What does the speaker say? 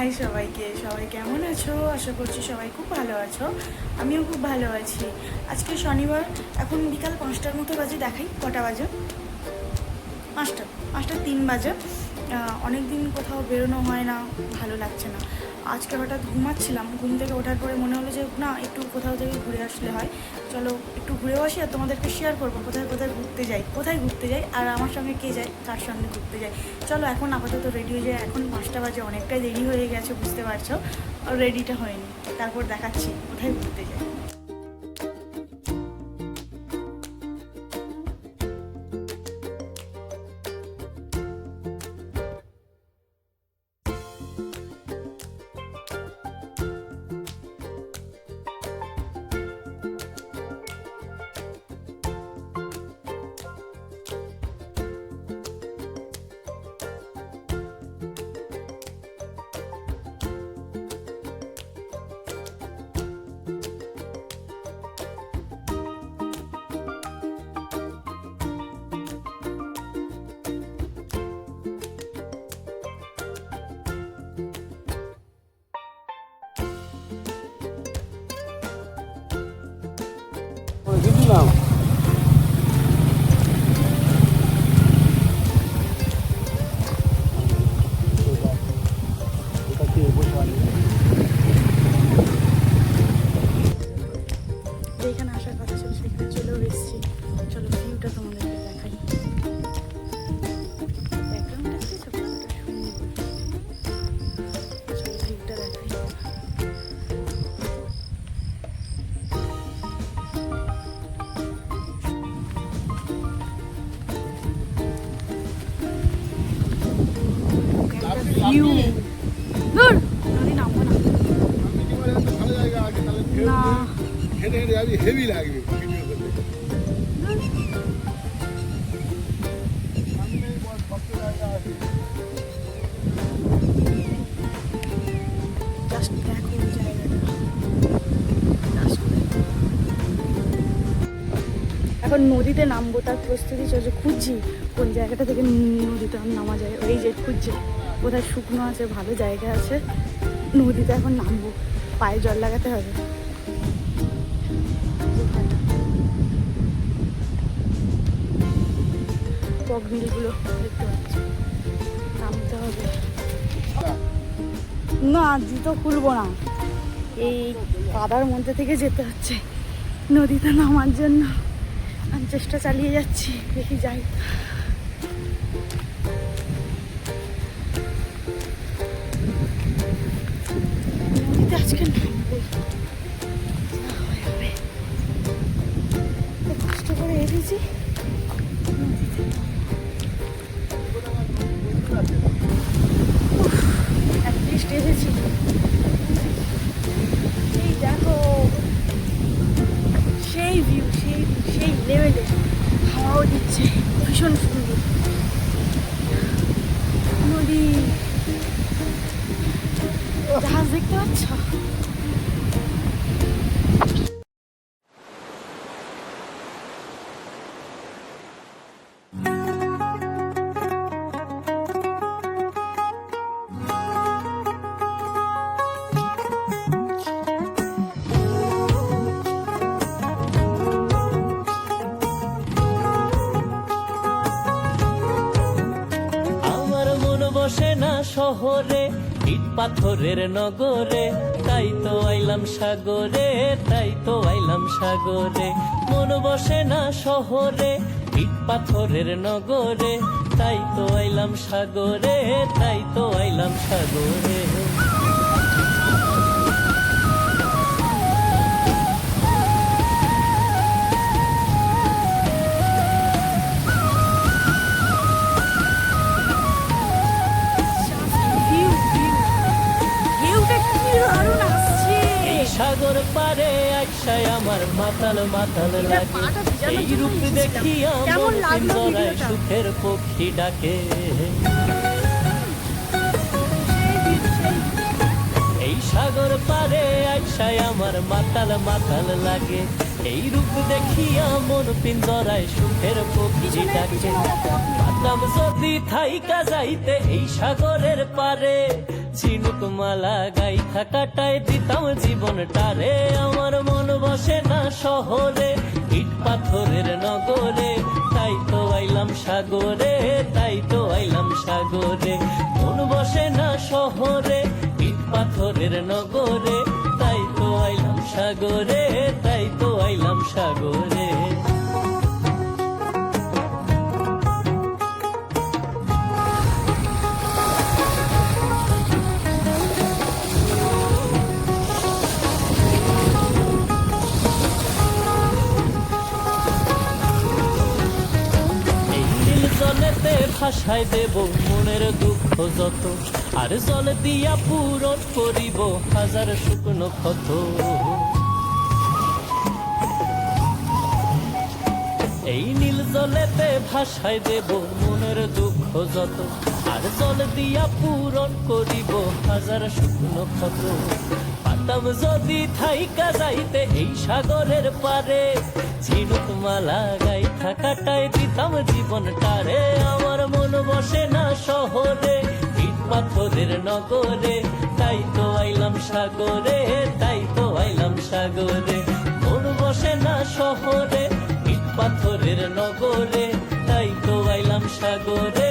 High সবাইকে, সবাই কেমন আছো? আশা করছি সবাই খুব ভালো আছো। আমিও খুব ভালো আছি। আজকে শনিবার, এখন বিকাল 5টার মতো বাজে। দেখাই কটা বাজে। 5টা 3 বাজে। অনেক দিন কোথাও বেরোনো হয় না, ভালো লাগছে না। আজকে হঠাৎ ঘুমাচ্ছিলাম, ঘুম থেকে ওঠার পরে মনে হলো যে না, একটু কোথাও থেকে ঘুরে আসলে হয়। চলো একটু ঘুরেও আসি, আর তোমাদেরকে শেয়ার করবো কোথায় কোথায় ঘুরতে যাই, আর আমার সঙ্গে কে যায়, কার সঙ্গে ঘুরতে যাই। চলো এখন আপাতত রেডি হয়ে যায়। এখন 5টা বাজে, অনেকটাই দেরি হয়ে গেছে, বুঝতে পারছো। রেডিটা হয়নি, তারপর দেখাচ্ছি কোথায় ঘুরতে যাই। দিলাম যেখানে আসার কথা ছিল সেখানে চলেও এসেছি। চলো ভিউটা তোমাদেরকে দেখাই। ব্যাকগ্রাউন্ডটা আছে তো, পুরোটা সুন্দর। চলো ভিউটা দেখাই। ভিউ দূর নদী নামবো না। ভালো জায়গা আগে, তাহলে না হেঁটে হেঁটে যাবি, হেভি লাগবে ভিডিও করতে। সামনে কত জায়গা আছে। জাস্ট দেখো জায়গাটা, জাস্ট দেখো। এখন নদীতে নামবো, তার প্রস্তুতি চলছে। খুঁজছি কোন জায়গাটা থেকে নদীতে নামা যায়। ওই যে খুঁজছে কোথায় শুকনো আছে, ভালো জায়গা আছে। নদীতে এখন নামবো, পায়ে জল লাগাতে হবে। পগমিলগুলো দেখতে পাচ্ছি, নামতে হবে। না, জুতো খুলবো না, এই কাদার মধ্যে থেকে যেতে হচ্ছে নদীতে নামার জন্য। আমি চেষ্টা চালিয়ে যাচ্ছি, দেখি যাই। নদীতে আজকে নামবই, যা হয় হবে। খুব কষ্ট করে এসেছি নদীতে। অ্যাটলিস্ট এসেছি। এই দেখো, সেই ভিউ, সেই লেভেলে হাওয়াও দিচ্ছে, ভীষণ সুন্দর নদী। জাহাজ দেখতে পাচ্ছ? আমার মন বসে না শহরে, ইট পাথরের নগরে, তাই তো আইলাম সাগরে, তাই তো আইলাম সাগরে। মন বসে না শহরে, ইট পাথরের নগরে, তাই তো আইলাম সাগরে, তাই তো আইলাম সাগরে। ভিউটা কি দারুণ আসছে। সাগর পারে আইসায় আমার মাতাল মাতাল লাগে, এই রূপ দেখিয়া মন পিঞ্জরায় সুখের পক্ষী ডাকে। এই সাগর পারে আইসায় আমার মাতাল মাতাল লাগে, এই রূপ দেখিয়া মন পিঞ্জরায় সুখের পক্ষী ডাকে। পাতাম যদি থাইকা যাইতে এই সাগরের পারে, ঝিনুক মালা গাইথা কাটায় দিতাম জীবনটারে। আমার মন বসে না শহরে, ইট পাথরের নগরে, তাই তো আইলাম সাগরে, তাই তো আইলাম সাগরে। মন বসে না শহরে, ইট পাথরের নগরে, তাই তো আইলাম সাগরে, তাই তো আইলাম সাগরে। এই নীল জলেতে ভাসায় দেব মনের দুঃখ যত, আর জল দিয়া পূরণ করিব হাজার শুকনো ক্ষত। এই নীল জলেতে ভাসায় দেব মনের দুঃখ যত, আর জল দিয়া পূরণ করিব হাজার শুকনো ক্ষত। পারতাম যদি থাইকা যাইতে এই সাগরের পারে, ঝিনুক মালা গাইথা কাটায় দিতাম জীবনটারে। আমার মন বসে না শহরে, ইট পাথরের নগরে, তাই তো আইলাম সাগরে, তাই তো আইলাম সাগরে। মন বসে না শহরে, ইট পাথরের নগরে, তাই তো আইলাম সাগরে।